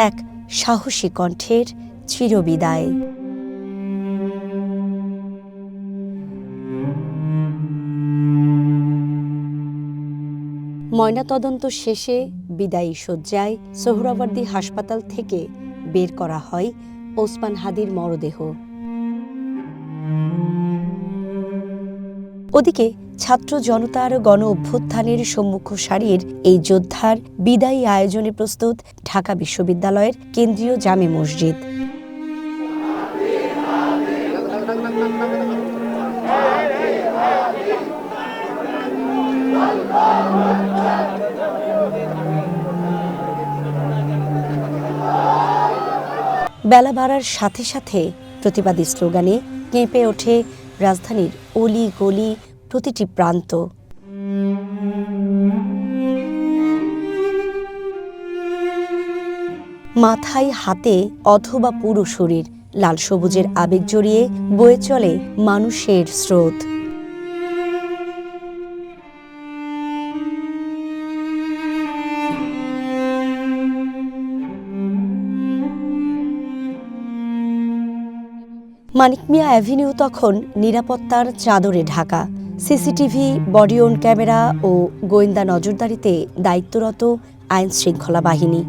এক সাহসী কণ্ঠের চিরবিদায়। ময়নাতদন্ত শেষে বিদায়ী শয্যায় সোহরাওয়ার্দী হাসপাতাল থেকে বের করা হয় ওসমান হাদির মরদেহ। ওদিকে ছাত্র জনতার গণ অভ্যুত্থানের সম্মুখ সারির এই যোদ্ধার বিদায়ী আয়োজনে প্রস্তুত ঢাকা বিশ্ববিদ্যালয়ের কেন্দ্রীয় জামে মসজিদ। বেলা বাড়ার সাথে সাথে প্রতিবাদী স্লোগানে কেঁপে ওঠে রাজধানীর অলি গলি, প্রতিটি প্রান্ত। মাথায়, হাতে অথবা পুরো শরীর লাল সবুজের আবেগ জড়িয়ে বয়ে চলে মানুষের স্রোত। মানিক মিয়া অ্যাভিনিউ তখন নিরাপত্তার চাদরে ঢাকা। সিসিটিভি, বডি অন ক্যামেরা ও গোয়েন্দা নজরদারিতে দায়িত্বরত আইন শৃঙ্খলা বাহিনী।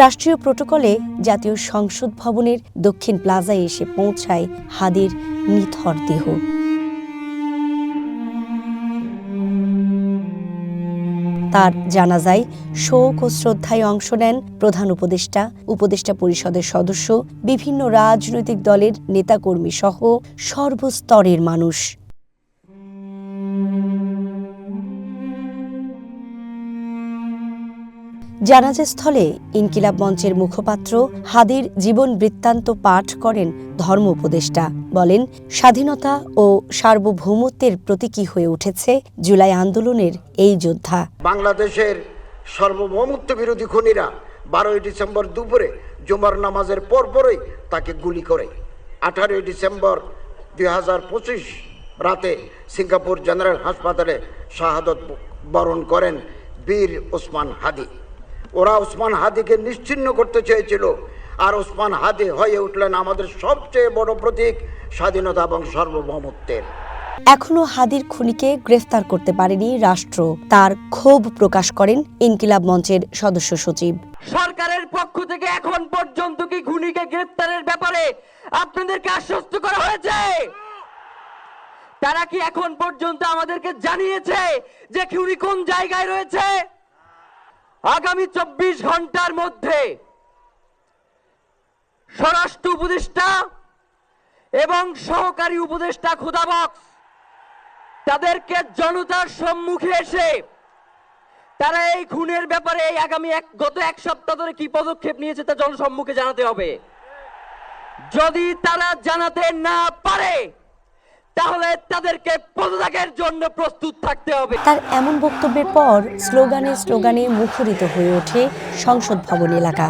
রাষ্ট্রীয় প্রটোকলে জাতীয় সংসদ ভবনের দক্ষিণ প্লাজায় এসে পৌঁছায় হাদির নিথর দেহ। তার জানাজায় শোক ও শ্রদ্ধায় অংশ নেন প্রধান উপদেষ্টা, উপদেষ্টা পরিষদের সদস্য, বিভিন্ন রাজনৈতিক দলের নেতাকর্মী সহ সর্বস্তরের মানুষ। জানাজাস্থলে ইনকিলাব মঞ্চের মুখপাত্র হাদির জীবন বৃত্তান্ত পাঠ করেন ধর্ম উপদেষ্টা। বলেন, স্বাধীনতা ও সার্বভৌমত্বের প্রতীকী হয়ে উঠেছে জুলাই আন্দোলনের এই যোদ্ধা। বাংলাদেশের সার্বভৌমত্ব বিরোধী খুনিরা 12 ডিসেম্বর দুপুরে জুমার নামাজের পরপরই তাকে গুলি করে 18 ডিসেম্বর 2025 রাতে সিঙ্গাপুর জেনারেল হাসপাতালে শাহাদত বরণ করেন বীর ওসমান হাদি। ওরা ওসমান হাদিকে নিশ্চিহ্ন করতে চেয়েছিল, আর ওসমান হাদি হয়ে উঠলেন আমাদের সবচেয়ে বড় প্রতীক স্বাধীনতা এবং সার্বভৌমত্বের। এখনো হাদির খুনিকে গ্রেফতার করতে পারেনি রাষ্ট্র। তার ক্ষোভ প্রকাশ করেন ইনকিলাব মঞ্চের সদস্য সচিব। সরকারের পক্ষ থেকে এখন পর্যন্ত কি খুনিকে গ্রেফতারের ব্যাপারে আপনাদেরকে আশ্বস্ত করা হয়েছে? তারা কি এখন পর্যন্ত আমাদেরকে জানিয়েছে যে খুনি কোন জায়গায় রয়েছে? আগামী 24 ঘন্টার মধ্যে স্বরাষ্ট্র উপদেষ্টা এবং সহকারী উপদেষ্টা খুদাবক্স তাদেরকে জনতার সম্মুখে এসে তারা এই খুনের ব্যাপারে গত এক সপ্তাহ ধরে কি পদক্ষেপ নিয়েছে তা জনসম্মুখে জানাতে হবে। যদি তারা জানাতে না পারে তাহলে তাদেরকে পদত্যাগের জন্য প্রস্তুত থাকতে হবে। তার এমন বক্তব্যের পর স্লোগানে স্লোগানে মুখরিত হয়ে ওঠে সংসদ ভবন এলাকা।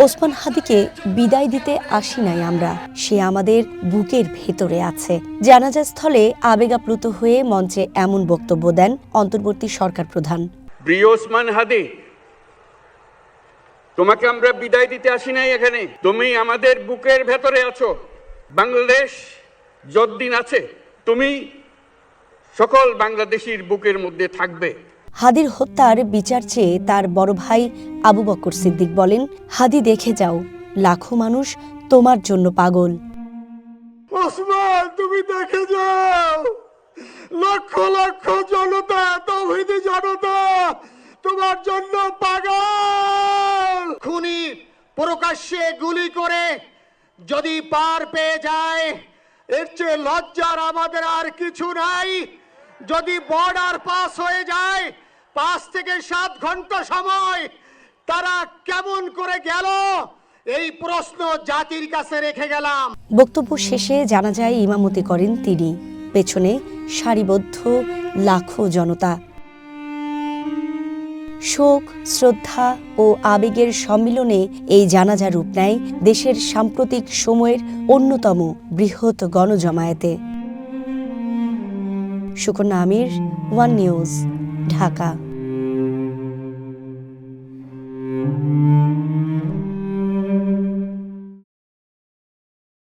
ওসমান হাদিকে বিদায় দিতে আসি নাই আমরা, সে আমাদের বুকের ভেতরে আছে। জানাজাস্থলে আবেগাপ্লুত হয়ে মঞ্চে এমন বক্তব্য দেন অন্তর্বর্তী সরকার প্রধান। প্রিয় ওসমান হাদি, তোমাকে আমরা বিদায় দিতে আসি নাই এখানে, তুমি আমাদের বুকের ভেতরে আছো। বাংলাদেশ যতদিন আছে তুমি সকল বাংলাদেশির বুকের মধ্যে থাকবে। হাদির হত্যার বিচার চেয়ে তার বড় ভাই আবু বকর সিদ্দিক বলেন, হাদি দেখে যাও, লাখো মানুষ তোমার জন্য পাগল। ওসমান, তুমি দেখে যাও, লক্ষ লক্ষ জনতা, তৌহিদি জনতা তোমার জন্য পাগল। খুনি প্রকাশ্যে গুলি করে যদি পার পেয়ে যায়, এর চেয়ে লজ্জার আমাদের আর কিছু নাই। যদি বর্ডার পাস হয়ে যায়, 5 থেকে 7 ঘন্টা সময় তারা কেমন করে গেল, এই প্রশ্ন জাতির কাছে রেখে গেলাম। বক্তব্য শেষে জানাজায় ইমামতি করেন তিনি, পেছনে সারিবদ্ধ লাখো জনতা। শোক, শ্রদ্ধা ও আবেগের সম্মিলনে এই জানাজা রূপ নেয় দেশের সাম্প্রতিক সময়ের অন্যতম বৃহৎ গণজমায়েতে। সুকন্যা আমির, ওয়ান নিউজ, ঢাকা।